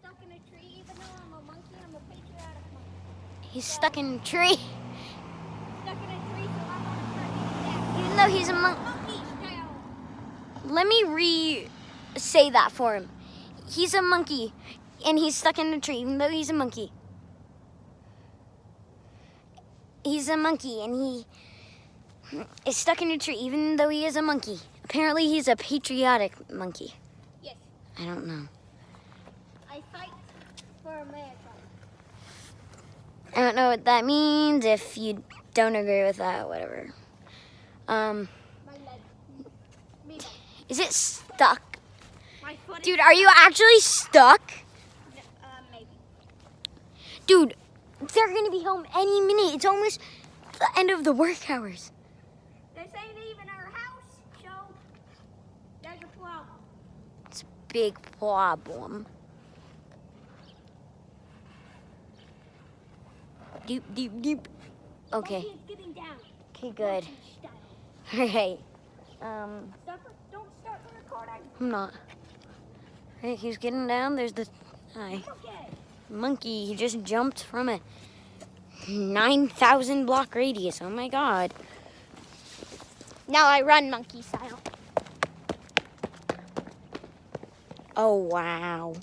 stuck in a tree. Even though I'm a monkey, I'm a patriotic monkey. He's stuck in a tree. Stuck in a tree, so I'm gonna start eating Even though he's a that. Monkey style. Let me re-say that for him. He's a monkey, and he's stuck in a tree, even though he's a monkey. He's a monkey, and he is stuck in a tree, even though he is a monkey. Apparently, he's a patriotic monkey. Yes. I don't know. I fight for America. I don't know what that means. If you don't agree with that, whatever. My leg. Me leg. Is it stuck? My foot Dude, are you actually stuck? Maybe. Dude, they're gonna be home any minute. It's almost the end of the work hours. This ain't even our house, so there's a problem. It's a big problem. Doop, doop, doop. Okay. Monkey is getting down. Okay, good. Monkey style. Alright. Don't start the recording. I'm not. Hey, he's getting down. There's the hi. Okay. Monkey. He just jumped from a 9,000 block radius. Oh my god. Now I run monkey style. Oh wow.